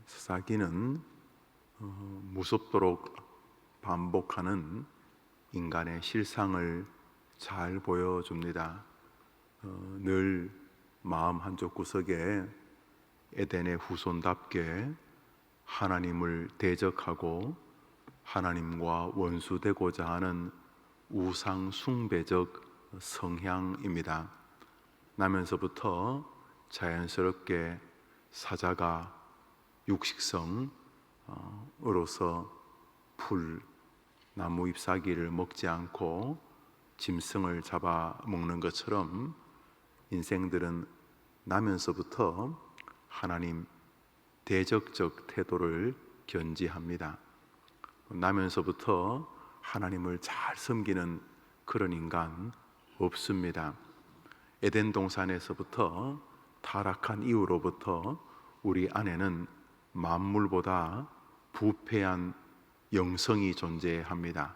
사사기는 무섭도록 반복하는 인간의 실상을 잘 보여줍니다. 늘 마음 한쪽 구석에 에덴의 후손답게 하나님을 대적하고 하나님과 원수되고자 하는 우상 숭배적 성향입니다. 나면서부터 자연스럽게 사자가 육식성으로서 풀, 나무 잎사귀를 먹지 않고 짐승을 잡아 먹는 것처럼 인생들은 나면서부터 하나님 대적적 태도를 견지합니다. 나면서부터 하나님을 잘 섬기는 그런 인간 없습니다. 에덴 동산에서부터 타락한 이후로부터 우리 안에는 만물보다 부패한 영성이 존재합니다.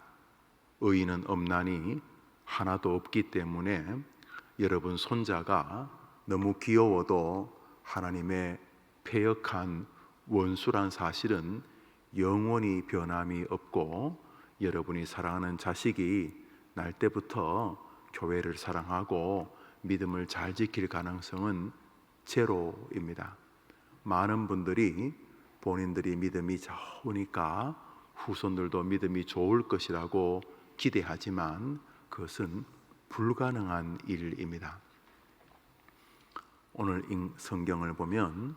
의인은 없나니 하나도 없기 때문에 여러분 손자가 너무 귀여워도 하나님의 패역한 원수란 사실은 영원히 변함이 없고, 여러분이 사랑하는 자식이 날 때부터 교회를 사랑하고 믿음을 잘 지킬 가능성은 제로입니다. 많은 분들이 본인들이 믿음이 좋으니까 후손들도 믿음이 좋을 것이라고 기대하지만 그것은 불가능한 일입니다. 오늘 성경을 보면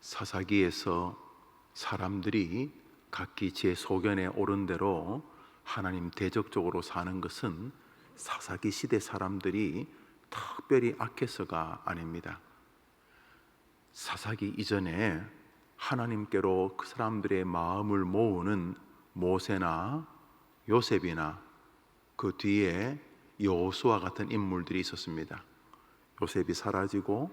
사사기에서 사람들이 각기 제 소견에 오른 대로 하나님 대적적으로 사는 것은 사사기 시대 사람들이 특별히 악해서가 아닙니다. 사사기 이전에 하나님께로 그 사람들의 마음을 모으는 모세나 요셉이나 그 뒤에 여호수아 같은 인물들이 있었습니다. 요셉이 사라지고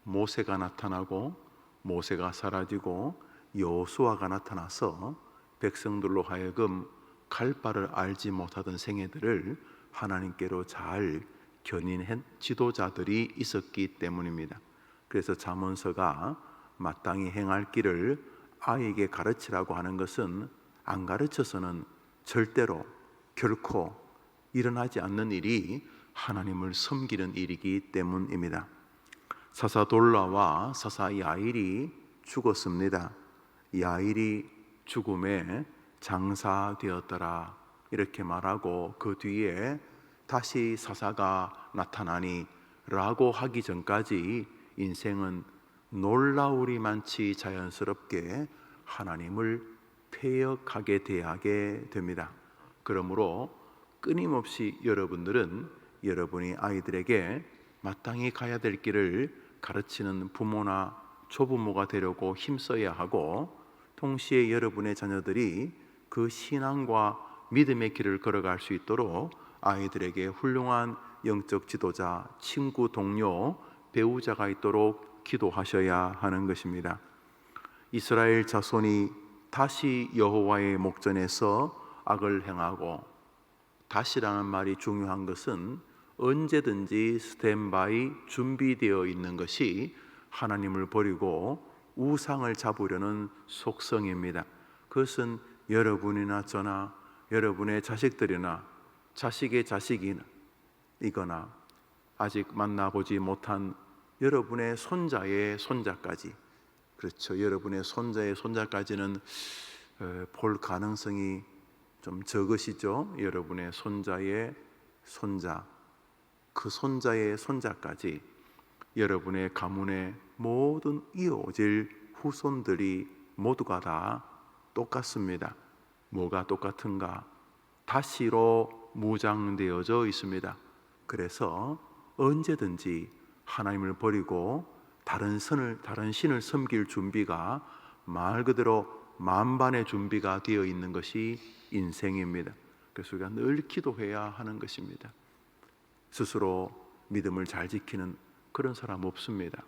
모세가 나타나고, 모세가 사라지고 여호수아가 나타나서 백성들로 하여금 갈 바를 알지 못하던 생애들을 하나님께로 잘 견인한 지도자들이 있었기 때문입니다. 그래서 잠언서가 마땅히 행할 길을 아이에게 가르치라고 하는 것은 안 가르쳐서는 절대로 결코 일어나지 않는 일이 하나님을 섬기는 일이기 때문입니다. 사사돌라와 사사야일이 죽었습니다. 야일이 죽음에 장사되었더라 이렇게 말하고, 그 뒤에 다시 사사가 나타나니 라고 하기 전까지 인생은 놀라우리만치 자연스럽게 하나님을 패역하게 대하게 됩니다. 그러므로 끊임없이 여러분들은 여러분이 아이들에게 마땅히 가야 될 길을 가르치는 부모나 조부모가 되려고 힘써야 하고, 동시에 여러분의 자녀들이 그 신앙과 믿음의 길을 걸어갈 수 있도록 아이들에게 훌륭한 영적 지도자, 친구, 동료, 배우자가 있도록 기도하셔야 하는 것입니다. 이스라엘 자손이 다시 여호와의 목전에서 악을 행하고, 다시라는 말이 중요한 것은 언제든지 스탠바이 준비되어 있는 것이 하나님을 버리고 우상을 잡으려는 속성입니다. 그것은 여러분이나 저나 여러분의 자식들이나 자식의 자식이거나 아직 만나보지 못한 여러분의 손자의 손자까지, 그렇죠, 여러분의 손자의 손자까지는 볼 가능성이 좀 적으시죠. 여러분의 손자의 손자, 그 손자의 손자까지 여러분의 가문의 모든 이어질 후손들이 모두가 다 똑같습니다. 뭐가 똑같은가? 다시로 무장되어져 있습니다. 그래서 언제든지 하나님을 버리고 다른 신을 섬길 준비가 말 그대로 만반의 준비가 되어 있는 것이 인생입니다. 그래서 우리가 늘 기도해야 하는 것입니다. 스스로 믿음을 잘 지키는 그런 사람 없습니다.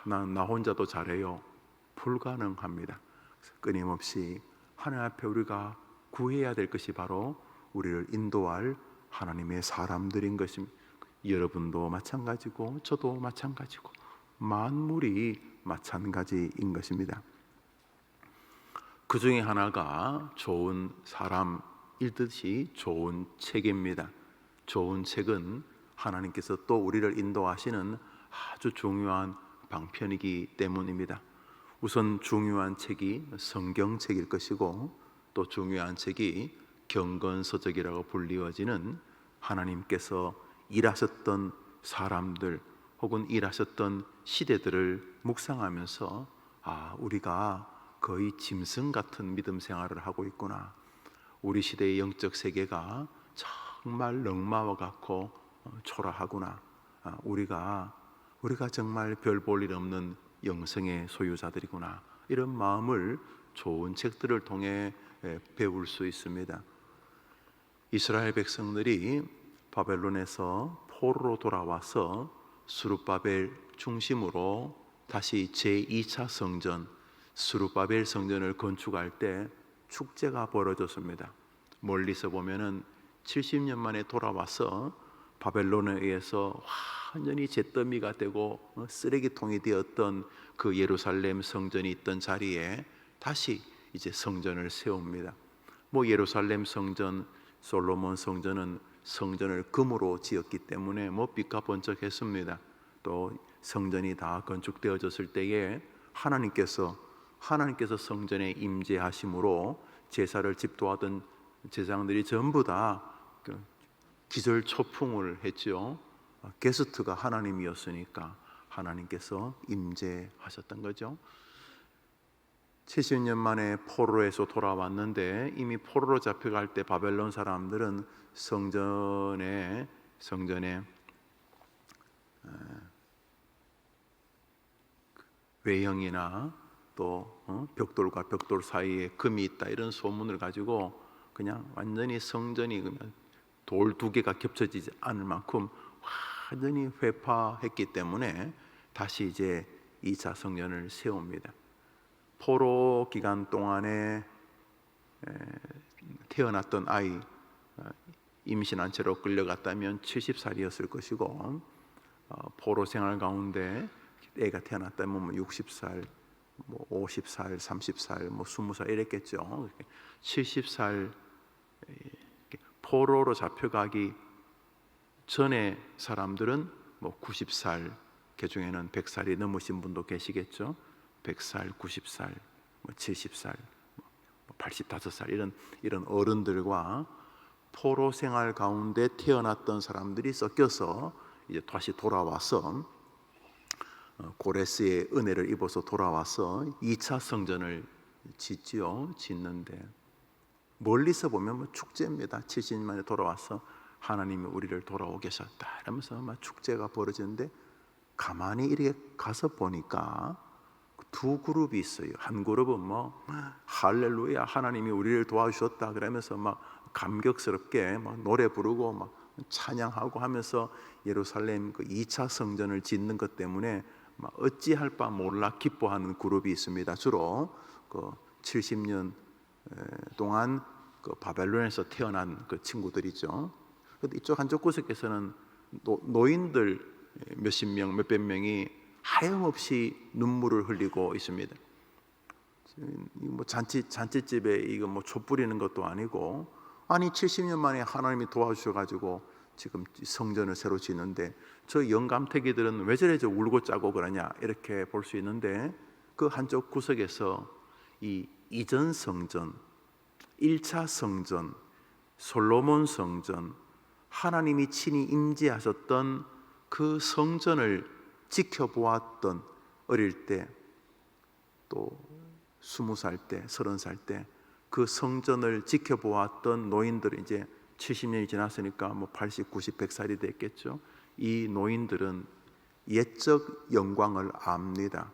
나 혼자도 잘해요. 불가능합니다. 끊임없이 하나님 앞에 우리가 구해야 될 것이 바로 우리를 인도할 하나님의 사람들인 것입니다. 여러분도 마찬가지고 저도 마찬가지고 만물이 마찬가지인 것입니다. 그 중에 하나가 좋은 사람일 듯이 좋은 책입니다. 좋은 책은 하나님께서 또 우리를 인도하시는 아주 중요한 방편이기 때문입니다. 우선 중요한 책이 성경책일 것이고, 또 중요한 책이 경건서적이라고 불리워지는 하나님께서 일하셨던 사람들 혹은 일하셨던 시대들을 묵상하면서 우리가 거의 짐승 같은 믿음 생활을 하고 있구나. 우리 시대의 영적 세계가 정말 넉마와 같고 초라하구나. 우리가 정말 별 볼 일 없는 영성의 소유자들이구나. 이런 마음을 좋은 책들을 통해 배울 수 있습니다. 이스라엘 백성들이 바벨론에서 포로로 돌아와서 스룹바벨 중심으로 다시 제2차 성전 스룹바벨 성전을 건축할 때 축제가 벌어졌습니다. 멀리서 보면은 70년 만에 돌아와서 바벨론에 의해서 완전히 잿더미가 되고 쓰레기통이 되었던 그 예루살렘 성전이 있던 자리에 다시 이제 성전을 세웁니다. 예루살렘 성전, 솔로몬 성전은 성전을 금으로 지었기 때문에 빛과 번쩍했습니다. 또 성전이 다 건축되어졌을 때에 하나님께서 성전에 임재하심으로 제사를 집도하던 제사장들이 전부 다 기절초풍을 했죠. 게스트가 하나님이었으니까 하나님께서 임재하셨던 거죠. 70년 만에 포로에서 돌아왔는데 이미 포로로 잡혀갈 때 바벨론 사람들은 성전에 외형이나 또 벽돌과 벽돌 사이에 금이 있다 이런 소문을 가지고 그냥 완전히 성전이 그냥 돌 두 개가 겹쳐지지 않을 만큼 완전히 회파했기 때문에 다시 이제 2차 성전을 세웁니다. 포로 기간 동안에 태어났던 아이, 임신한 채로 끌려갔다면 70살이었을 것이고, 포로 생활 가운데 애가 태어났다면 60살, 50살, 30살, 20살 이랬겠죠. 70살 포로로 잡혀가기 전에 사람들은 90살, 그 중에는 100살이 넘으신 분도 계시겠죠. 100살, 90살, 70살, 85살 이런 어른들과 포로 생활 가운데 태어났던 사람들이 섞여서 이제 다시 돌아와서 고레스의 은혜를 입어서 돌아와서 2차 성전을 짓는데 멀리서 보면 축제입니다. 70년 만에 돌아와서 하나님이 우리를 돌아오게 하셨다 이러면서 축제가 벌어지는데 가만히 이렇게 가서 보니까 두 그룹이 있어요. 한 그룹은 할렐루야 하나님이 우리를 도와주셨다 그러면서 감격스럽게 노래 부르고 찬양하고 하면서 예루살렘 그 2차 성전을 짓는 것 때문에 어찌할 바 몰라 기뻐하는 그룹이 있습니다. 주로 그 70년 동안 그 바벨론에서 태어난 그 친구들이죠. 근데 이쪽 한쪽 구석에서는 노인들 몇십 명, 몇백 명이 하염없이 눈물을 흘리고 있습니다. 잔치집에 이거 촛불이는 것도 아니고, 아니 70년 만에 하나님이 도와주셔가지고 지금 성전을 새로 짓는데 저 영감태기들은 왜 저래 울고 짜고 그러냐 이렇게 볼 수 있는데, 그 한쪽 구석에서 이 이전 성전, 1차 성전, 솔로몬 성전, 하나님이 친히 임재하셨던 그 성전을 지켜보았던 어릴 때, 또 20살 때, 30살 때 그 성전을 지켜보았던 노인들이 이제 70년이 지났으니까 80, 90, 100살이 됐겠죠. 이 노인들은 옛적 영광을 압니다.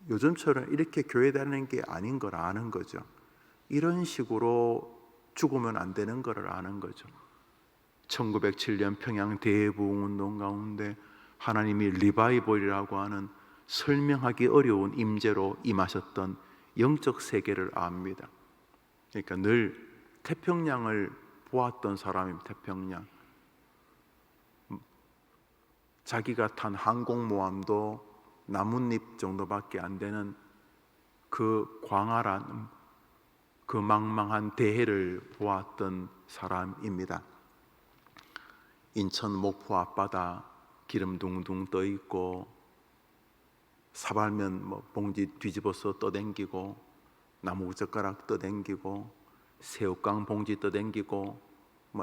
요즘처럼 이렇게 교회 다니는 게 아닌 걸 아는 거죠. 이런 식으로 죽으면 안 되는 걸 아는 거죠. 1907년 평양 대부흥운동 가운데 하나님이 리바이벌이라고 하는 설명하기 어려운 임재로 임하셨던 영적 세계를 압니다. 그러니까 늘 태평양을 보았던 사람입니다. 태평양. 자기가 탄 항공모함도 나뭇잎 정도밖에 안 되는 그 광활한 그 망망한 대해를 보았던 사람입니다. 인천 목포 앞바다 기름 둥둥 떠 있고 사발면 봉지 뒤집어서 떠댕기고 나무 젓가락 떠댕기고 새우깡 봉지 떠댕기고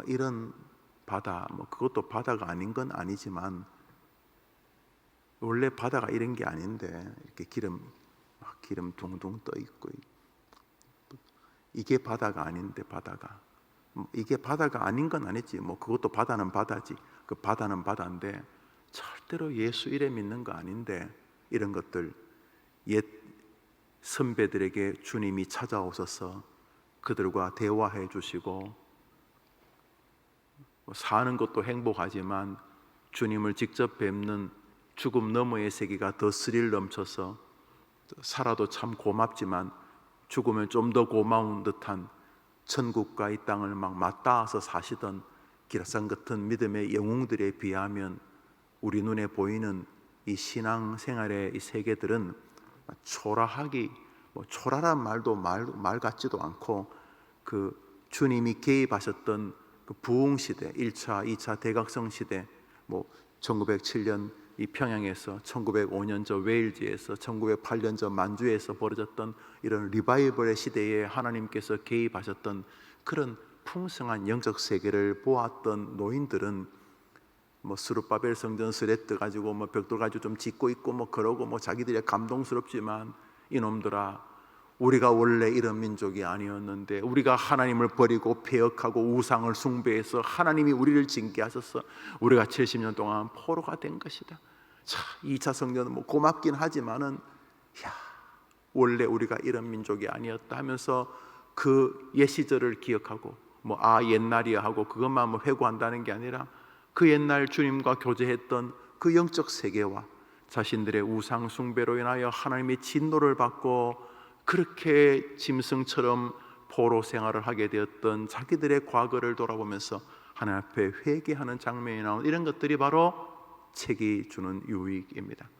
이런 바다, 그것도 바다가 아닌 건 아니지만 원래 바다가 이런 게 아닌데 이렇게 기름 둥둥 떠 있고, 이게 바다가 아닌데 바다가 이게 바다가 아닌 건 아니지. 그것도 바다는 바다지. 그 바다는 바다인데 절대로 예수 이래 믿는 거 아닌데, 이런 것들 옛 선배들에게 주님이 찾아오셔서 그들과 대화해 주시고, 사는 것도 행복하지만 주님을 직접 뵙는 죽음 너머의 세계가 더 스릴 넘쳐서 살아도 참 고맙지만 죽으면 좀 더 고마운 듯한 천국과 이 땅을 막 맞닿아서 사시던 기라상 같은 믿음의 영웅들에 비하면 우리 눈에 보이는 이 신앙 생활의 이 세계들은 초라하기, 초라란 말도 말 같지도 않고, 그 주님이 개입하셨던 그 부흥 시대, 1차, 2차 대각성 시대, 1907년 이 평양에서, 1905년 저 웨일즈에서, 1908년 저 만주에서 벌어졌던 이런 리바이벌의 시대에 하나님께서 개입하셨던 그런 풍성한 영적 세계를 보았던 노인들은 스룹바벨 성전 스레트 가지고 벽돌 가지고 좀 짓고 있고 그러고 자기들이 감동스럽지만, 이놈들아, 우리가 원래 이런 민족이 아니었는데 우리가 하나님을 버리고 폐역하고 우상을 숭배해서 하나님이 우리를 징계하셔서 우리가 70년 동안 포로가 된 것이다. 자, 2차 성전은 고맙긴 하지만은 원래 우리가 이런 민족이 아니었다 하면서 그 옛 시절을 기억하고 옛날이야 하고 그것만 회고한다는 게 아니라 그 옛날 주님과 교제했던 그 영적 세계와 자신들의 우상 숭배로 인하여 하나님의 진노를 받고 그렇게 짐승처럼 포로 생활을 하게 되었던 자기들의 과거를 돌아보면서 하나님 앞에 회개하는 장면이 나온 이런 것들이 바로 책이 주는 유익입니다.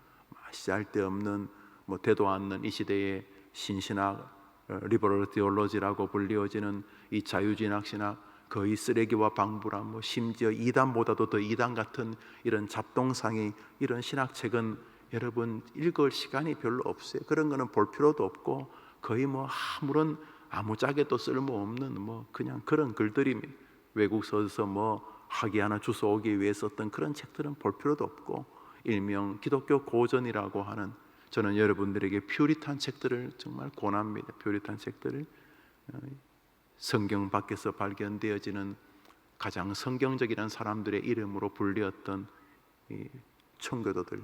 시잘데없는 되도 않는 이 시대의 신신학, 리버럴 디올로지라고 불리워지는 이 자유진학 신학, 거의 쓰레기와 방부라, 심지어 이단보다도 더 이단 같은 이런 잡동상이, 이런 신학책은 여러분 읽을 시간이 별로 없어요. 그런 거는 볼 필요도 없고 거의 아무런 아무짝에도 쓸모없는 그냥 그런 글들입니다. 외국서에서 학위 하나 주워 오기 위해 썼던 그런 책들은 볼 필요도 없고, 일명 기독교 고전이라고 하는, 저는 여러분들에게 퓨리탄 책들을 정말 권합니다. 퓨리탄 책들을, 성경 밖에서 발견되어지는 가장 성경적이라는 사람들의 이름으로 불리었던 이 청교도들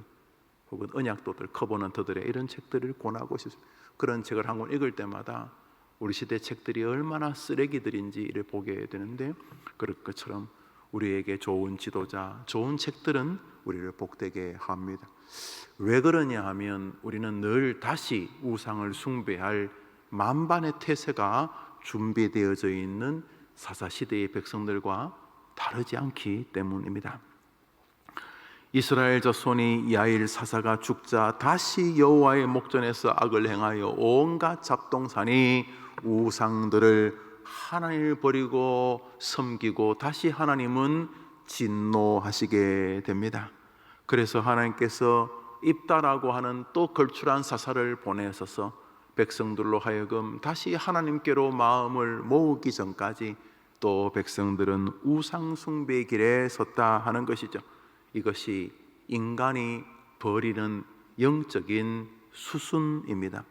혹은 언약도들, 커버넌트들의 이런 책들을 권하고 싶습니다. 그런 책을 한 권 읽을 때마다 우리 시대 책들이 얼마나 쓰레기들인지를 보게 되는데, 그럴 것처럼 우리에게 좋은 지도자, 좋은 책들은 우리를 복되게 합니다. 왜 그러냐 하면 우리는 늘 다시 우상을 숭배할 만반의 태세가 준비되어져 있는 사사시대의 백성들과 다르지 않기 때문입니다. 이스라엘 자손이 야일 사사가 죽자 다시 여호와의 목전에서 악을 행하여 온갖 잡동산이 우상들을 하나님을 버리고 섬기고 다시 하나님은 진노하시게 됩니다. 그래서 하나님께서 입다라고 하는 또 걸출한 사사를 보내셔서 백성들로 하여금 다시 하나님께로 마음을 모으기 전까지 또 백성들은 우상 숭배의 길에 섰다 하는 것이죠. 이것이 인간이 벌이는 영적인 수순입니다.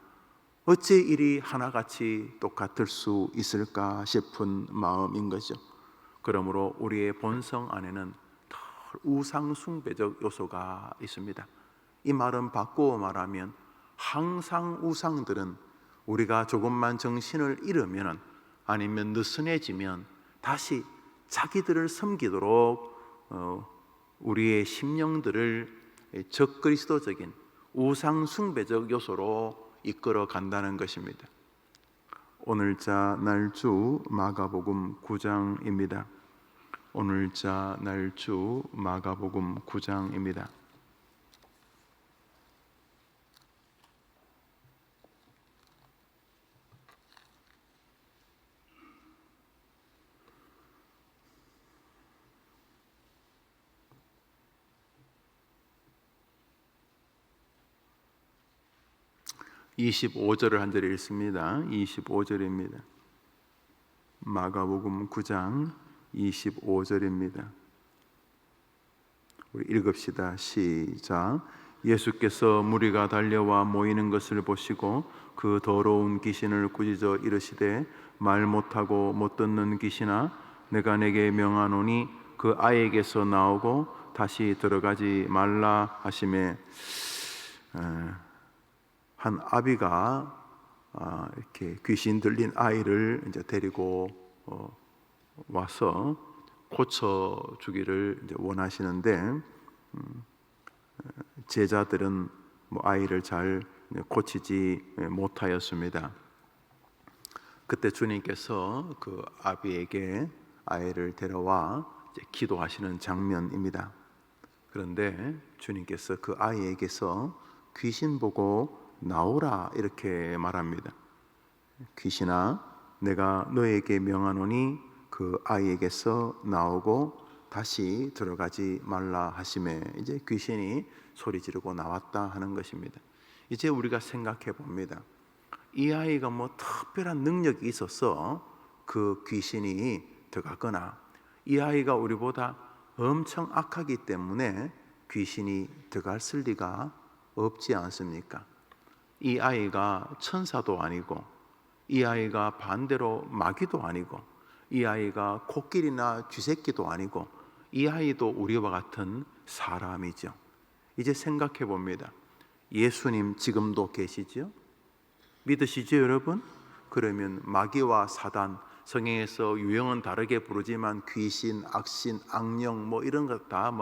어찌 일이 하나같이 똑같을 수 있을까 싶은 마음인 거죠. 그러므로 우리의 본성 안에는 우상 숭배적 요소가 있습니다. 이 말은 바꾸어 말하면 항상 우상들은 우리가 조금만 정신을 잃으면, 아니면 느슨해지면 다시 자기들을 섬기도록 우리의 심령들을 적그리스도적인 우상 숭배적 요소로 이끌어 간다는 것입니다. 오늘자 날주 마가복음 9장입니다. 오늘자 날주 마가복음 9장입니다. 25절을 한 절에 읽습니다. 25절입니다. 마가복음 9장 25절입니다. 우리 읽읍시다. 시작. 예수께서 무리가 달려와 모이는 것을 보시고 그 더러운 귀신을 꾸짖어 이르시되 말 못하고 못 듣는 귀신아 내가 내게 명하노니 그 아이에게서 나오고 다시 들어가지 말라 하시매, 한 아비가 이렇게 귀신 들린 아이를 이제 데리고 와서 고쳐 주기를 이제 원하시는데, 제자들은 아이를 잘 고치지 못하였습니다. 그때 주님께서 그 아비에게 아이를 데려와 이제 기도하시는 장면입니다. 그런데 주님께서 그 아이에게서 귀신 보고 나오라 이렇게 말합니다. 귀신아 내가 너에게 명하노니 그 아이에게서 나오고 다시 들어가지 말라 하시매, 이제 귀신이 소리 지르고 나왔다 하는 것입니다. 이제 우리가 생각해 봅니다. 이 아이가 특별한 능력이 있어서 그 귀신이 들어가거나 이 아이가 우리보다 엄청 악하기 때문에 귀신이 들어갈 리가 없지 않습니까? 이 아이가 천사도 아니고 이 아이가 반대로 마귀도 아니고 이 아이가 코끼리나 쥐새끼도 아니고 이 아이도 우리와 같은 사람이죠. 이제 생각해 봅니다. 예수님 지금도 계시죠? 믿으시죠 여러분? 그러면 마귀와 사단, 성경에서 유형은 다르게 부르지만 귀신, 악신, 악령 이런 것 다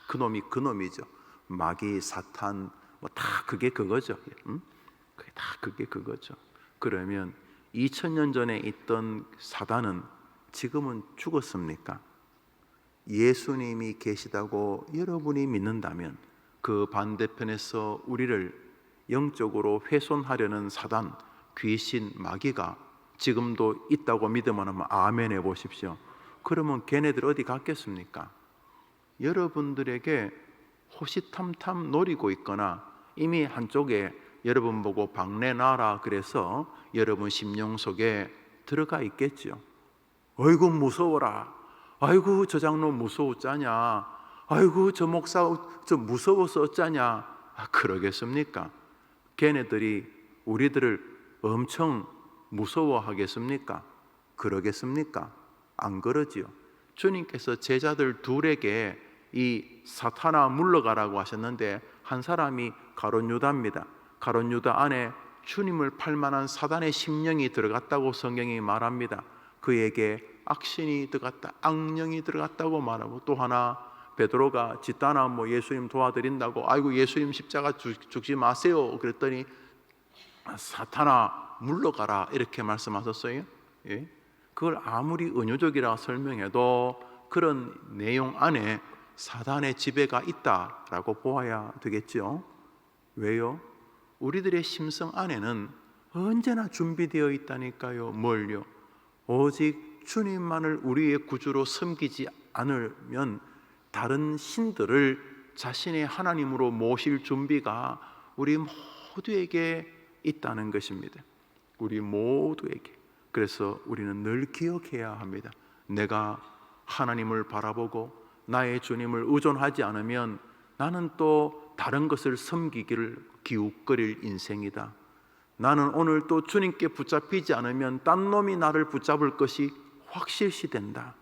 그놈이죠. 마귀, 사탄 다 그게 그거죠. 그게 다 그게 그거죠. 그러면 2000년 전에 있던 사단은 지금은 죽었습니까? 예수님이 계시다고 여러분이 믿는다면 그 반대편에서 우리를 영적으로 훼손하려는 사단, 귀신, 마귀가 지금도 있다고 믿으면 아멘 해보십시오. 그러면 걔네들 어디 갔겠습니까? 여러분들에게 호시탐탐 노리고 있거나 이미 한쪽에 여러분 보고 방내 놔라 그래서 여러분 심령 속에 들어가 있겠죠. 아이고 무서워라, 아이고 저 장로 무서웠자냐, 아이고 저 목사 저 무서워서 어쩌냐, 그러겠습니까? 걔네들이 우리들을 엄청 무서워하겠습니까? 그러겠습니까? 안 그러지요. 주님께서 제자들 둘에게 이 사탄아 물러가라고 하셨는데 한 사람이 가룟 유다입니다. 가룟 유다 안에 주님을 팔만한 사단의 심령이 들어갔다고 성경이 말합니다. 그에게 악신이 들어갔다, 악령이 들어갔다고 말하고, 또 하나 베드로가 짓다나 예수님 도와드린다고 아이고 예수님 십자가 죽지 마세요 그랬더니 사탄아 물러가라 이렇게 말씀하셨어요. 예? 그걸 아무리 은유적이라 설명해도 그런 내용 안에 사단의 지배가 있다라고 보아야 되겠죠. 왜요? 우리들의 심성 안에는 언제나 준비되어 있다니까요. 뭘요? 오직 주님만을 우리의 구주로 섬기지 않으면 다른 신들을 자신의 하나님으로 모실 준비가 우리 모두에게 있다는 것입니다. 우리 모두에게. 그래서 우리는 늘 기억해야 합니다. 내가 하나님을 바라보고 나의 주님을 의존하지 않으면 나는 또 다른 것을 섬기기를 기웃거릴 인생이다. 나는 오늘 또 주님께 붙잡히지 않으면 딴 놈이 나를 붙잡을 것이 확실시된다.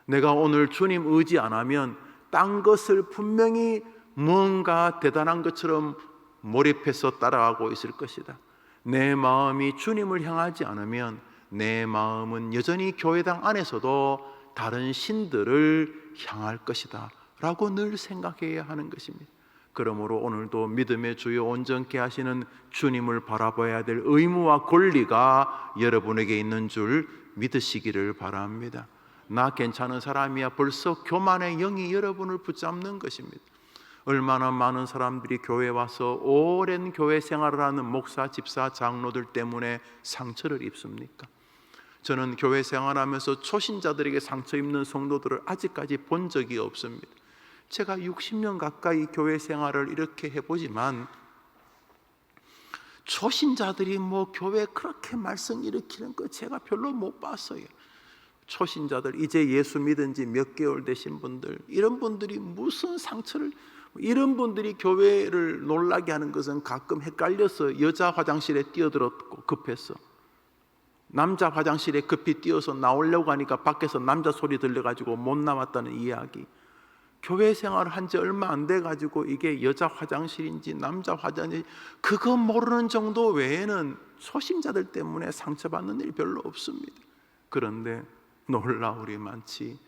내가 오늘 주님 의지 안 하면 딴 것을 분명히 뭔가 대단한 것처럼 몰입해서 따라가고 있을 것이다. 내 마음이 주님을 향하지 않으면 내 마음은 여전히 교회당 안에서도 다른 신들을 향할 것이다 라고 늘 생각해야 하는 것입니다. 그러므로 오늘도 믿음의 주요 온전케 하시는 주님을 바라봐야 될 의무와 권리가 여러분에게 있는 줄 믿으시기를 바랍니다. 나 괜찮은 사람이야 벌써 교만의 영이 여러분을 붙잡는 것입니다. 얼마나 많은 사람들이 교회에 와서 오랜 교회 생활을 하는 목사, 집사, 장로들 때문에 상처를 입습니까? 저는 교회 생활하면서 초신자들에게 상처 입는 성도들을 아직까지 본 적이 없습니다. 제가 60년 가까이 교회 생활을 이렇게 해보지만 초신자들이 뭐 교회 그렇게 말씀 일으키는 거 제가 별로 못 봤어요. 초신자들, 이제 예수 믿은 지 몇 개월 되신 분들, 이런 분들이 무슨 상처를, 이런 분들이 교회를 놀라게 하는 것은 가끔 헷갈려서 여자 화장실에 뛰어들었고 급해서, 남자 화장실에 급히 뛰어서 나오려고 하니까 밖에서 남자 소리 들려가지고 못 나왔다는 이야기. 교회 생활을 한 지 얼마 안 돼가지고 이게 여자 화장실인지 남자 화장실, 그거 모르는 정도 외에는 초심자들 때문에 상처받는 일이 별로 없습니다. 그런데 놀라울이 많지.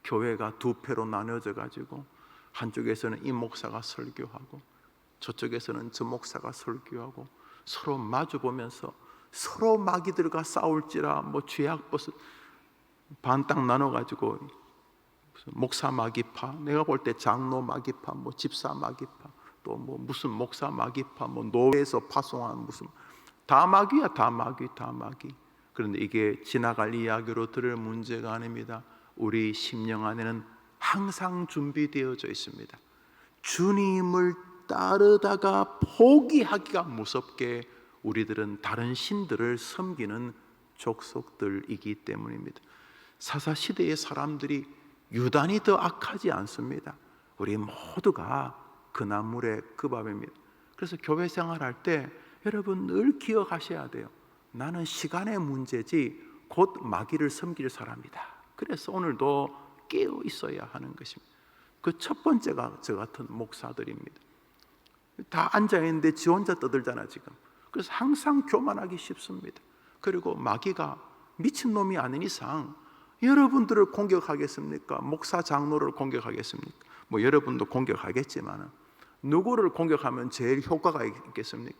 교회가 두 패로 나눠져 가지고 한쪽에서는 이 목사가 설교하고 저쪽에서는 저 목사가 설교하고 서로 마주 보면서 서로 마귀들과 싸울지라 뭐 죄악버스 반 딱 나눠 가지고 목사 마귀파, 내가 볼 때 장로 마귀파, 뭐 집사 마귀파, 또 뭐 무슨 목사 마귀파, 뭐 노예에서 파송한 무슨, 다 마귀야, 다 마귀, 다 마귀. 그런데 이게 지나갈 이야기로 들을 문제가 아닙니다. 우리 심령 안에는 항상 준비되어져 있습니다. 주님을 따르다가 포기하기가 무섭게 우리들은 다른 신들을 섬기는 족속들이기 때문입니다. 사사시대의 사람들이 유단히 더 악하지 않습니다. 우리 모두가 그 나물의 그 밥입니다. 그래서 교회 생활할 때 여러분 늘 기억하셔야 돼요. 나는 시간의 문제지 곧 마귀를 섬길 사람이다. 그래서 오늘도 깨어 있어야 하는 것입니다. 그 첫 번째가 저 같은 목사들입니다. 다 앉아있는데 지 혼자 떠들잖아 지금. 그래서 항상 교만하기 쉽습니다. 그리고 마귀가 미친놈이 아닌 이상 여러분들을 공격하겠습니까? 목사 장로를 공격하겠습니까? 뭐 여러분도 공격하겠지만 누구를 공격하면 제일 효과가 있겠습니까?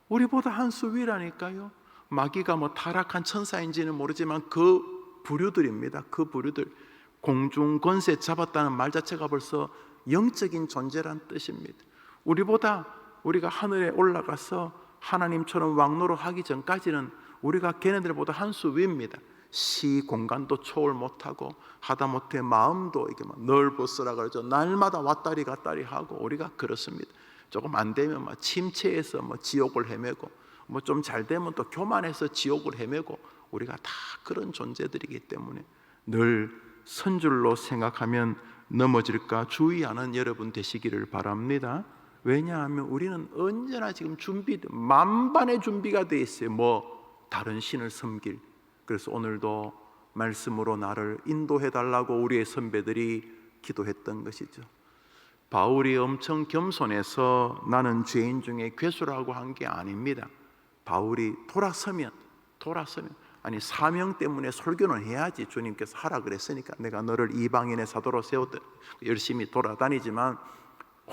우리보다 한 수 위라니까요. 마귀가 뭐 타락한 천사인지는 모르지만 그 부류들입니다. 그 부류들, 공중 권세 잡았다는 말 자체가 벌써 영적인 존재란 뜻입니다. 우리가 하늘에 올라가서 하나님처럼 왕노릇 하기 전까지는 우리가 걔네들보다 한 수 위입니다. 시 공간도 초월 못하고 하다못해 마음도 이렇게 막 넓어서라 그러죠. 날마다 왔다리 갔다리 하고 우리가 그렇습니다. 조금 안 되면 막 침체해서 뭐 지옥을 헤매고 뭐 좀 잘 되면 또 교만해서 지옥을 헤매고 우리가 다 그런 존재들이기 때문에 늘 선줄로 생각하면 넘어질까 주의하는 여러분 되시기를 바랍니다. 왜냐하면 우리는 언제나 지금 만반의 준비가 돼 있어요. 뭐 다른 신을 섬길. 그래서 오늘도 말씀으로 나를 인도해 달라고 우리의 선배들이 기도했던 것이죠. 바울이 엄청 겸손해서 나는 죄인 중에 괴수라고 한 게 아닙니다. 바울이 돌아서면 아니 사명 때문에 설교는 해야지. 주님께서 하라 그랬으니까 내가 너를 이방인의 사도로 세웠다. 열심히 돌아다니지만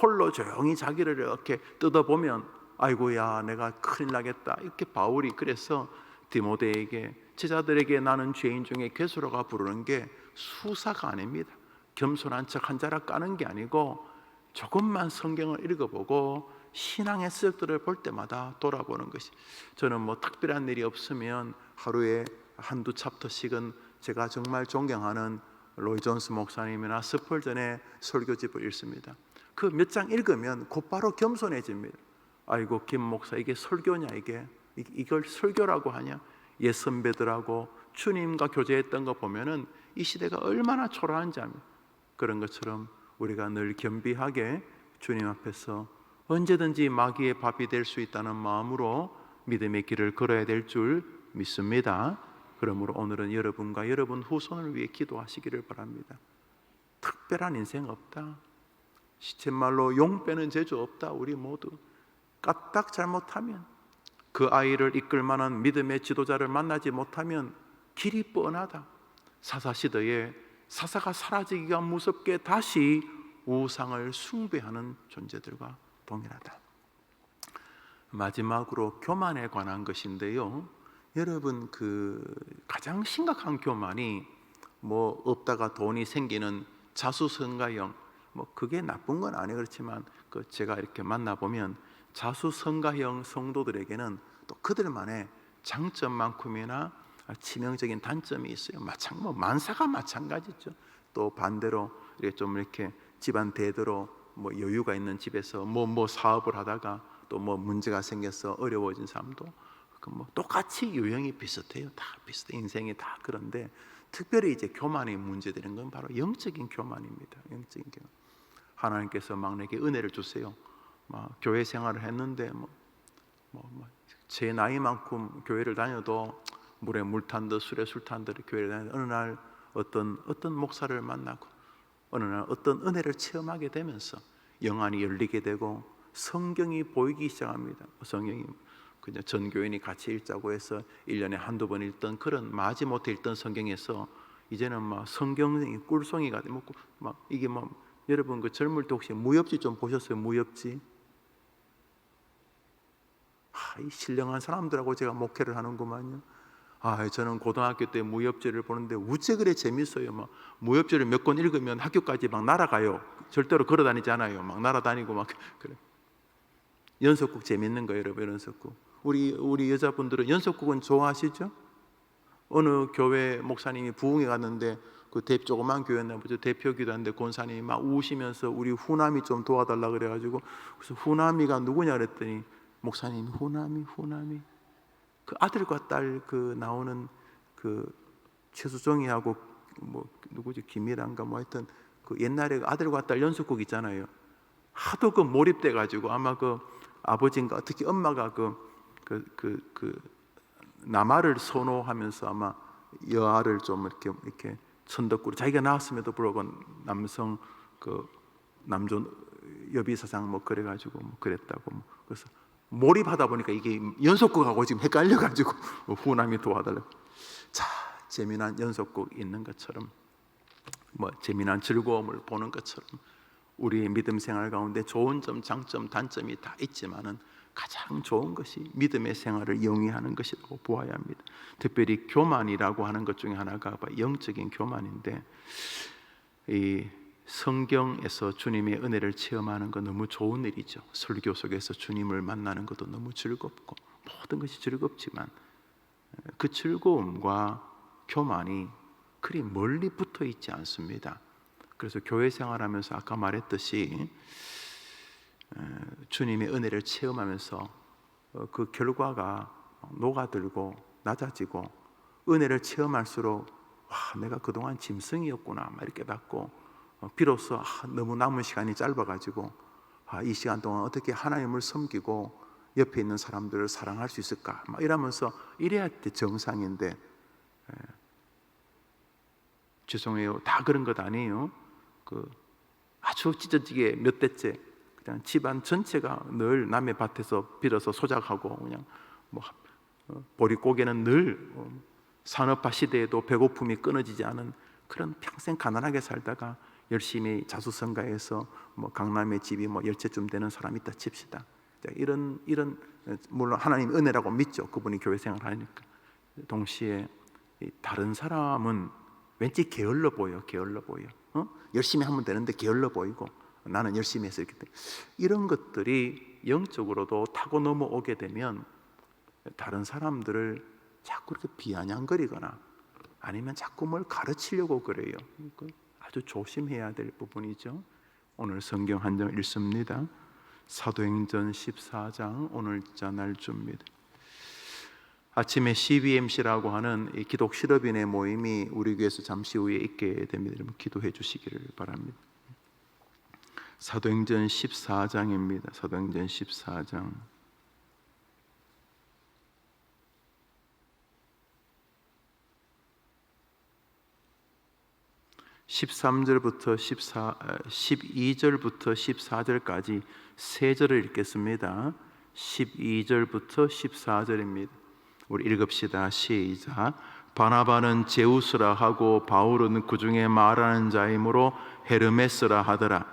홀로 조용히 자기를 이렇게 뜯어보면 아이고야 내가 큰일 나겠다. 이렇게 바울이 그래서 디모데에게 제자들에게 나는 죄인 중에 괴수로가 부르는 게 수사가 아닙니다. 겸손한 척 한 자락 까는 게 아니고 조금만 성경을 읽어보고 신앙의 습득들을 볼 때마다 돌아보는 것이, 저는 뭐 특별한 일이 없으면 하루에 한두 챕터씩은 제가 정말 존경하는 로이 존스 목사님이나 스펄전의 설교집을 읽습니다. 그 몇 장 읽으면 곧바로 겸손해집니다. 아이고 김 목사 이게 설교냐, 이걸 설교라고 하냐. 옛 선배들하고 주님과 교제했던 거 보면은 이 시대가 얼마나 초라한지 압니다. 그런 것처럼 우리가 늘 겸비하게 주님 앞에서 언제든지 마귀의 밥이 될 수 있다는 마음으로 믿음의 길을 걸어야 될 줄 믿습니다. 그러므로 오늘은 여러분과 여러분 후손을 위해 기도하시기를 바랍니다. 특별한 인생 없다. 시쳇말로 용 빼는 재주 없다. 우리 모두 까딱 잘못하면, 그 아이를 이끌 만한 믿음의 지도자를 만나지 못하면 길이 뻔하다. 사사시대에 사사가 사라지기가 무섭게 다시 우상을 숭배하는 존재들과 동일하다. 마지막으로 교만에 관한 것인데요. 여러분 그 가장 심각한 교만이 뭐 없다가 돈이 생기는 자수성가형, 뭐 그게 나쁜 건 아니에요. 그렇지만 그 제가 이렇게 만나보면 자수성가형 성도들에게는 또 그들만의 장점만큼이나 치명적인 단점이 있어요. 만사가 마찬가지죠. 또 반대로 이렇게 좀 이렇게 집안 대대로 뭐 여유가 있는 집에서 뭐 사업을 하다가 또 뭐 문제가 생겨서 어려워진 사람도 그 뭐 똑같이 유형이 비슷해요. 다 비슷해. 인생이 다 그런데 특별히 이제 교만이 문제되는 건 바로 영적인 교만입니다. 영적인 교만. 하나님께서 막 내게 은혜를 주세요. 막 교회 생활을 했는데 제 나이만큼 교회를 다녀도 물에 물 탄 듯 술에 술 탄 듯 교회를 다니는데 어느 날 어떤 목사를 만나고 어느 날 어떤 은혜를 체험하게 되면서 영안이 열리게 되고 성경이 보이기 시작합니다. 성경이 그냥 전 교인이 같이 읽자고 해서 1년에 한두 번 읽던 그런 마지못해 읽던 성경에서 이제는 막 성경이 꿀송이가 되고 막 이게 막 여러분 그 젊을 때 혹시 무협지 좀 보셨어요? 무협지? 이 신령한 사람들하고 제가 목회를 하는구만요. 저는 고등학교 때 무협지를 보는데 우째 그래 재밌어요. 막 무협지를 몇 권 읽으면 학교까지 막 날아가요. 절대로 걸어 다니지 않아요. 막 날아다니고 막 그래. 연속극 재밌는 거예요, 여러분. 연속극. 우리 여자분들은 연속극은 좋아하시죠? 어느 교회 목사님이 부흥회 갔는데 그 조그만 교회였나 보죠. 대표기도 한데 권사님이 막 우시면서 우리 후남이 좀 도와달라 그래가지고 그래서 후남이가 누구냐 그랬더니 목사님이 후남이 그 아들과 딸 그 나오는 그 최수정이하고 뭐 누구지 김이란가 뭐 하여튼 그 옛날에 아들과 딸 연속극 있잖아요. 하도 그 몰입돼 가지고 아마 그 아버지인가 특히 엄마가 그 남아를 선호하면서 아마 여아를 좀 이렇게 천덕꾸로 자기가 낳았음에도 불구하고 남성 그 남존 여비사상 뭐 그래가지고 뭐 그랬다고 뭐 그래서 몰입하다 보니까 이게 연속극하고 지금 헷갈려가지고 후남이 도와달라. 자, 재미난 연속극 있는 것처럼 뭐 재미난 즐거움을 보는 것처럼 우리의 믿음 생활 가운데 좋은 점, 장점, 단점이 다 있지만은 가장 좋은 것이 믿음의 생활을 영위하는 것이라고 보아야 합니다. 특별히 교만이라고 하는 것 중에 하나가 영적인 교만인데 이 성경에서 주님의 은혜를 체험하는 건 너무 좋은 일이죠. 설교 속에서 주님을 만나는 것도 너무 즐겁고 모든 것이 즐겁지만 그 즐거움과 교만이 그리 멀리 붙어 있지 않습니다. 그래서 교회 생활하면서 아까 말했듯이 주님의 은혜를 체험하면서 그 결과가 녹아들고 낮아지고 은혜를 체험할수록 내가 그동안 짐승이었구나 막 이렇게 받고 비로소 너무 남은 시간이 짧아가지고 이 시간 동안 어떻게 하나님을 섬기고 옆에 있는 사람들을 사랑할 수 있을까 막 이러면서 이래야 정상인데 죄송해요 다 그런 것 아니에요. 그 아주 찢어지게 몇 대째 그냥 집안 전체가 늘 남의 밭에서 빌어서 소작하고 그냥 뭐 보릿고개는 늘 산업화 시대에도 배고픔이 끊어지지 않은 그런 평생 가난하게 살다가 열심히 자수성가해서 뭐 강남에 집이 뭐 10채쯤 되는 사람이 있다 칩시다. 이런 물론 하나님 은혜라고 믿죠. 그분이 교회 생활하니까. 동시에 다른 사람은 왠지 게을러 보여. 열심히 하면 되는데 게을러 보이고 나는 열심히 해서 이렇게 돼. 이런 것들이 영적으로도 타고 넘어오게 되면 다른 사람들을 자꾸 이렇게 비아냥거리거나 아니면 자꾸 뭘 가르치려고 그래요. 아주 조심해야 될 부분이죠. 오늘 성경 한 장 읽습니다. 사도행전 14장 오늘 날짜입니다. 아침에 CBMC라고 하는 이 기독 실업인의 모임이 우리 교회에서 잠시 후에 있게 됩니다. 여러분 기도해 주시기를 바랍니다. 사도행전 14장입니다. 사도행전 14장 13절부터 12절부터 14절까지 세 절을 읽겠습니다. 12절부터 14절입니다. 우리 읽읍시다. 시작. 바나바는 제우스라 하고 바울은 그 중에 말하는 자이므로 헤르메스라 하더라.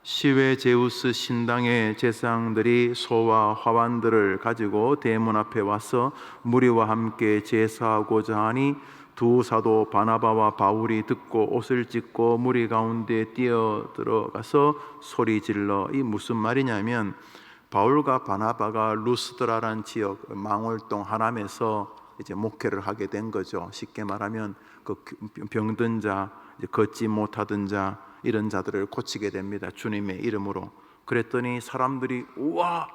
시외 제우스 신당의 제사장들이 소와 화환들을 가지고 대문 앞에 와서 무리와 함께 제사하고자 하니 두 사도 바나바와 바울이 듣고 옷을 찢고 무리 가운데 뛰어 들어가서 소리 질러 이 무슨 말이냐면 바울과 바나바가 루스드라라는 지역 망월동 하남에서 이제 목회를 하게 된 거죠. 쉽게 말하면 그 병든 자, 걷지 못하던 자 이런 자들을 고치게 됩니다. 주님의 이름으로. 그랬더니 사람들이 우와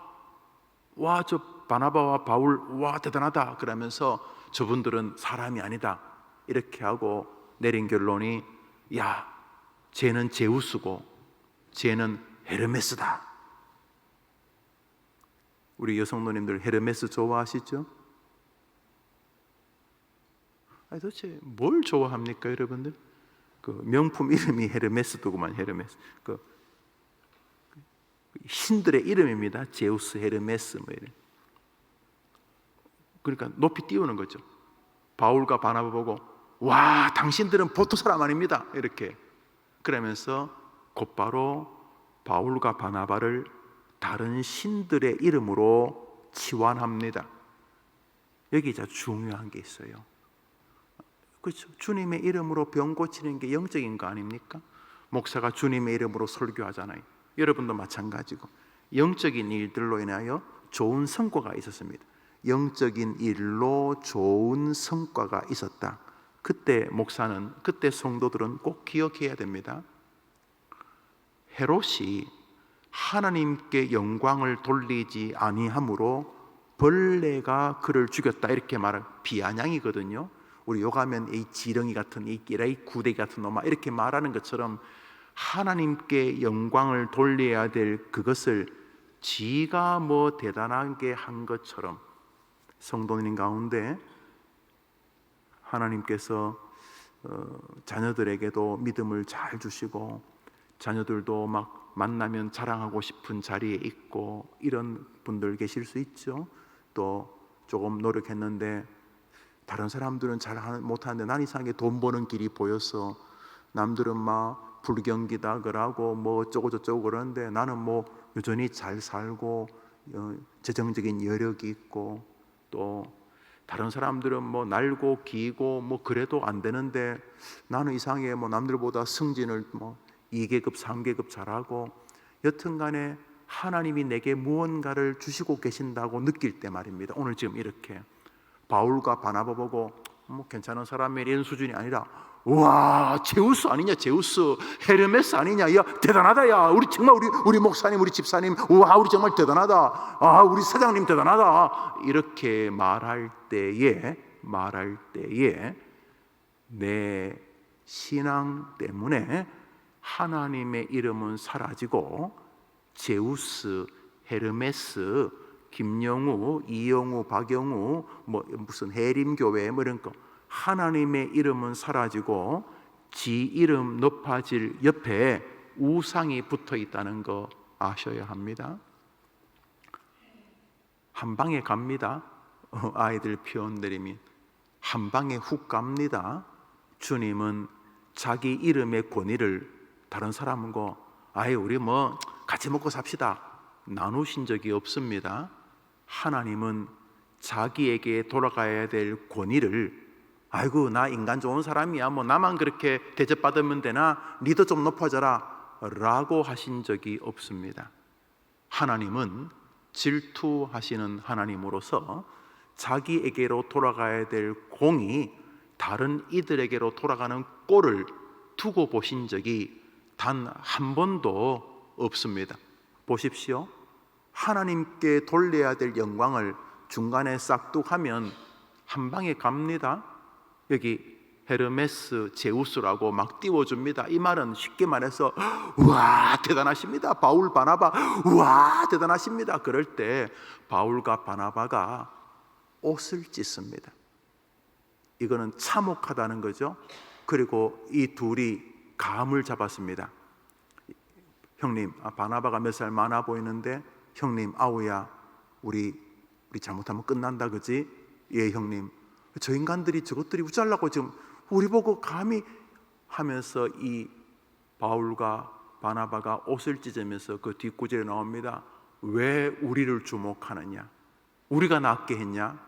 와, 저 바나바와 바울, 와, 대단하다 그러면서 저분들은 사람이 아니다 이렇게 하고 내린 결론이, 야, 쟤는 제우스고 쟤는 헤르메스다. 우리 여성노님들 헤르메스 좋아하시죠? 아니, 도대체 뭘 좋아합니까, 여러분들? 그 명품 이름이 헤르메스도구만. 헤르메스, 그 신들의 이름입니다. 제우스, 헤르메스 뭐 이런. 그러니까 높이 띄우는 거죠. 바울과 바나바 보고, 와, 당신들은 보통 사람 아닙니다 이렇게. 그러면서 곧바로 바울과 바나바를 다른 신들의 이름으로 치환합니다. 여기 진짜 중요한 게 있어요. 그렇죠. 주님의 이름으로 병 고치는 게 영적인 거 아닙니까? 목사가 주님의 이름으로 설교하잖아요. 여러분도 마찬가지고 영적인 일들로 인하여 좋은 성과가 있었습니다. 영적인 일로 좋은 성과가 있었다. 그때 목사는, 그때 성도들은 꼭 기억해야 됩니다. 헤롯이 하나님께 영광을 돌리지 아니함으로 벌레가 그를 죽였다 이렇게 말할, 비아냥이거든요. 우리 욕하면 이 지렁이 같은, 이 끼라이 구데기 같은 놈아 이렇게 말하는 것처럼 하나님께 영광을 돌려야 될 그것을 지가 뭐 대단하게 한 것처럼, 성도님 가운데 하나님께서 자녀들에게도 믿음을 잘 주시고 자녀들도 막 만나면 자랑하고 싶은 자리에 있고 이런 분들 계실 수 있죠. 또 조금 노력했는데 다른 사람들은 잘 못하는데 난 이상하게 돈 버는 길이 보여서, 남들은 막 불경기다 그러고 뭐 어쩌고 저쩌고 그러는데 나는 뭐 여전히 잘 살고 재정적인 여력이 있고, 또 다른 사람들은 뭐 날고 기고 뭐 그래도 안 되는데 나는 이상하게 뭐 남들보다 승진을 뭐 2계급 3계급 잘하고, 여튼간에 하나님이 내게 무언가를 주시고 계신다고 느낄 때 말입니다. 오늘 지금 이렇게 바울과 바나바 보고 뭐 괜찮은 사람이 이런 수준이 아니라, 와, 제우스 아니냐, 제우스, 헤르메스 아니냐, 야 대단하다, 야 우리 정말 우리 목사님, 우리 집사님, 와 우리 정말 대단하다, 아 우리 사장님 대단하다 이렇게 말할 때에 내 신앙 때문에 하나님의 이름은 사라지고 제우스, 헤르메스, 김영우, 이영우, 박영우, 뭐 무슨 해림교회 뭐 이런 거, 하나님의 이름은 사라지고 지 이름 높아질 옆에 우상이 붙어 있다는 거 아셔야 합니다. 한 방에 갑니다. 아이들 표현 내리면 한 방에 훅 갑니다. 주님은 자기 이름의 권위를 다른 사람과 아예 우리 뭐 같이 먹고 삽시다 나누신 적이 없습니다. 하나님은 자기에게 돌아가야 될 권위를, 아이고 나 인간 좋은 사람이야 뭐 나만 그렇게 대접받으면 되나, 니도 좀 높아져라 라고 하신 적이 없습니다. 하나님은 질투하시는 하나님으로서 자기에게로 돌아가야 될 공이 다른 이들에게로 돌아가는 꼴을 두고 보신 적이 단 한 번도 없습니다. 보십시오. 하나님께 돌려야 될 영광을 중간에 싹둑하면 한 방에 갑니다. 여기 헤르메스, 제우스라고 막 띄워줍니다. 이 말은 쉽게 말해서 우와 대단하십니다. 바울, 바나바 우와 대단하십니다. 그럴 때 바울과 바나바가 옷을 찢습니다. 이거는 참혹하다는 거죠. 그리고 이 둘이 감을 잡았습니다. 형님, 바나바가 몇 살 많아 보이는데 형님, 아우야 우리 잘못하면 끝난다 그지? 예 형님. 저 인간들이 저것들이 우짤라고 지금 우리 보고 감히 하면서 이 바울과 바나바가 옷을 찢으면서 그 뒷구절에 나옵니다. 왜 우리를 주목하느냐? 우리가 낫게 했냐?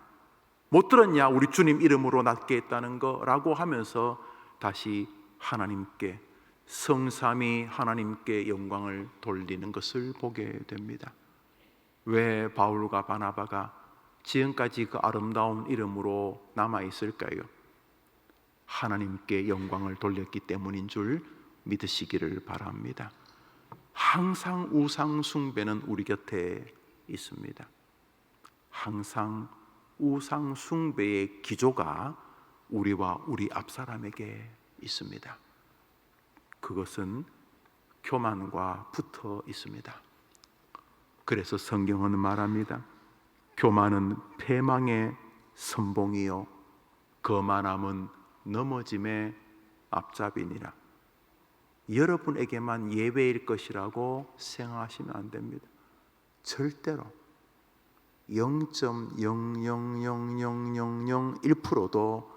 못 들었냐? 우리 주님 이름으로 낫게 했다는 거라고 하면서 다시 하나님께, 성삼위 하나님께 영광을 돌리는 것을 보게 됩니다. 왜 바울과 바나바가 지금까지 그 아름다운 이름으로 남아있을까요? 하나님께 영광을 돌렸기 때문인 줄 믿으시기를 바랍니다. 항상 우상 숭배는 우리 곁에 있습니다. 항상 우상 숭배의 기조가 우리와 우리 앞사람에게 있습니다. 그것은 교만과 붙어 있습니다. 그래서 성경은 말합니다. 교만은 패망의 선봉이요 거만함은 넘어짐의 앞잡이니라. 여러분에게만 예외일 것이라고 생각하시면 안 됩니다. 절대로 0.0000001%도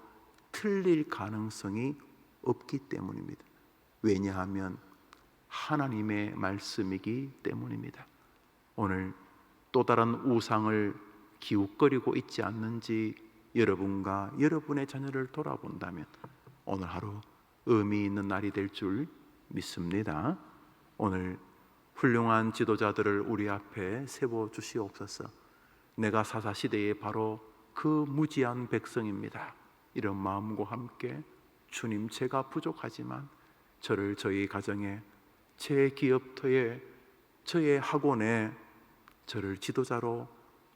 틀릴 가능성이 없기 때문입니다. 왜냐하면 하나님의 말씀이기 때문입니다. 오늘 또 다른 우상을 기웃거리고 있지 않는지 여러분과 여러분의 자녀를 돌아본다면 오늘 하루 의미 있는 날이 될 줄 믿습니다. 오늘 훌륭한 지도자들을 우리 앞에 세워 주시옵소서. 내가 사사시대에 바로 그 무지한 백성입니다. 이런 마음과 함께 주님, 제가 부족하지만 저를 저희 가정에, 제 기업터에, 저의 학원에 저를 지도자로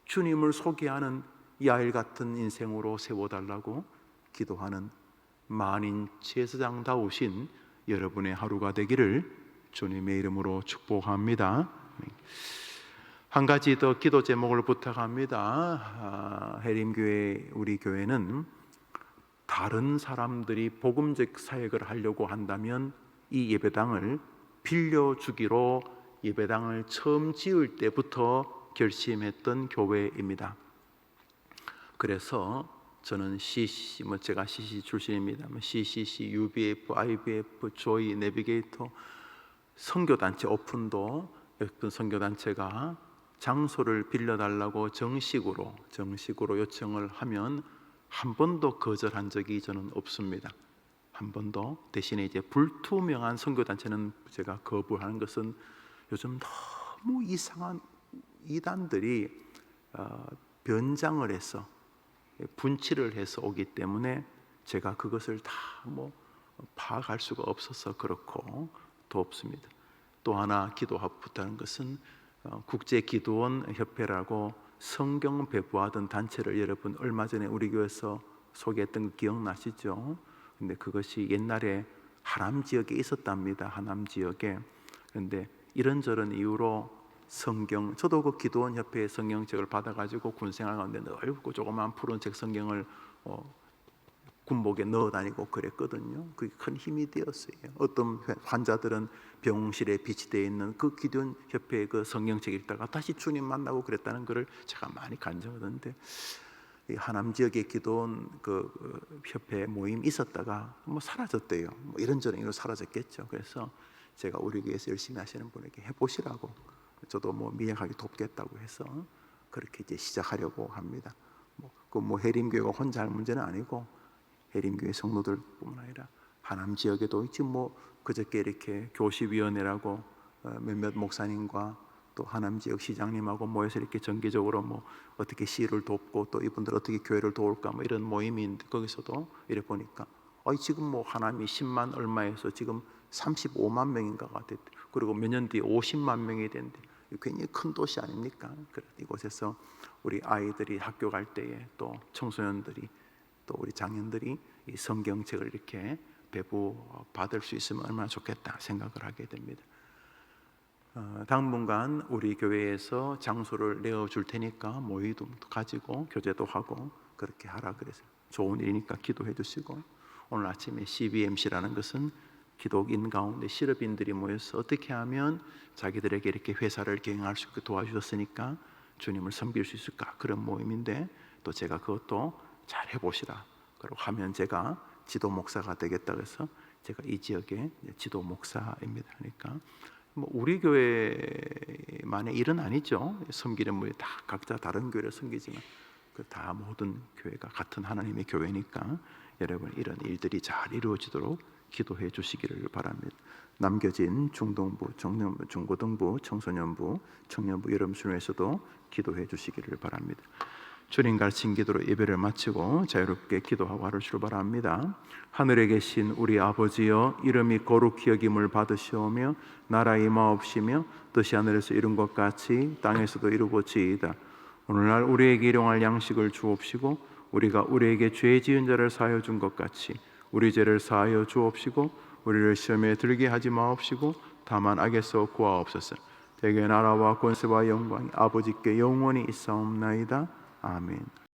주님을 소개하는 야일 같은 인생으로 세워달라고 기도하는 만인 제사장다우신 여러분의 하루가 되기를 주님의 이름으로 축복합니다. 한 가지 더 기도 제목을 부탁합니다. 해림교회, 우리 교회는 다른 사람들이 복음적 사역을 하려고 한다면 이 예배당을 빌려주기로 예배당을 처음 지을 때부터 결심했던 교회입니다. 그래서 저는 CC, 제가 CC 출신입니다. CCC, UBF, IBF, 조이, 내비게이터, 선교단체 오픈도 어떤 선교단체가 장소를 빌려달라고 정식으로 요청을 하면 한 번도 거절한 적이 저는 없습니다. 한 번도. 대신에 이제 불투명한 선교단체는 제가 거부하는 것은 요즘 너무 이상한 이단들이 변장을 해서 분칠을 해서 오기 때문에 제가 그것을 다 파악할 수가 없어서 그렇고 또 없습니다. 또 하나 기도하고 부탁하는 것은 국제기도원 협회라고 성경 배부하던 단체를 여러분 얼마 전에 우리 교회에서 소개했던 거 기억나시죠? 근데 그것이 옛날에 하남 지역에 있었답니다. 하남 지역에. 그런데 이런저런 이유로 성경, 저도 그 기도원 협회의 성경책을 받아가지고 군생활 가운데 넓고 조그만 푸른책 성경을 군복에 넣어 다니고 그랬거든요. 그게 큰 힘이 되었어요. 어떤 환자들은 병실에 비치되어 있는 그 기도원 협회의 그 성경책 읽다가 다시 주님 만나고 그랬다는 것을 제가 많이 간증하던데, 이 하남 지역에 기도원 그 협회 모임 있었다가 사라졌대요. 이런저런 이유로 사라졌겠죠. 그래서 제가 우리 교회에서 열심히 하시는 분에게 해보시라고, 저도 미약하게 돕겠다고 해서 그렇게 이제 시작하려고 합니다. 해림교회가 혼자 할 문제는 아니고 해림교회 성도들뿐만 아니라 하남 지역에도 있지 그저께 이렇게 교시위원회라고 몇몇 목사님과 또 하남 지역 시장님하고 모여서 이렇게 정기적으로 어떻게 시를 돕고 또 이분들 어떻게 교회를 도울까 이런 모임인데, 거기서도 이래 보니까 지금 하남이 10만 얼마에서 지금 35만 명인가가 됐대. 그리고 몇 년 뒤에 50만 명이 된대. 굉장히 큰 도시 아닙니까? 이곳에서 우리 아이들이 학교 갈 때에 또 청소년들이 또 우리 장년들이 이 성경책을 이렇게 배부 받을 수 있으면 얼마나 좋겠다 생각을 하게 됩니다. 당분간 우리 교회에서 장소를 내어줄 테니까 모의도 가지고 교제도 하고 그렇게 하라 그래서 좋은 일이니까 기도해 주시고, 오늘 아침에 CBMC라는 것은 기독인 가운데 실업인들이 모여서 어떻게 하면 자기들에게 이렇게 회사를 경영할 수 있게 도와주셨으니까 주님을 섬길 수 있을까, 그런 모임인데 또 제가 그것도 잘 해보시라 그리고 하면 제가 지도 목사가 되겠다 그래서 제가 이 지역의 지도 목사입니다. 그러니까 우리 교회만의 일은 아니죠. 섬기는 분이 다 각자 다른 교회를 섬기지만 다 모든 교회가 같은 하나님의 교회니까 여러분 이런 일들이 잘 이루어지도록 기도해 주시기를 바랍니다. 남겨진 중동부, 중고등부, 청소년부, 청년부 여러분에서도 기도해 주시기를 바랍니다. 주님 가르친 기도로 예배를 마치고 자유롭게 기도하고 하루 출발합니다. 하늘에 계신 우리 아버지여, 이름이 거룩히 여김을 받으시오며 나라의 임하옵시며 뜻이 하늘에서 이룬 것 같이 땅에서도 이루어지이다. 오늘날 우리에게 일용할 양식을 주옵시고 우리가 우리에게 죄 지은 자를 사하여 준 것 같이 우리 죄를 사하여 주옵시고 우리를 시험에 들게 하지 마옵시고 다만 악에서 구하옵소서. 대개 나라와 권세와 영광이 아버지께 영원히 있사옵나이다. 아멘.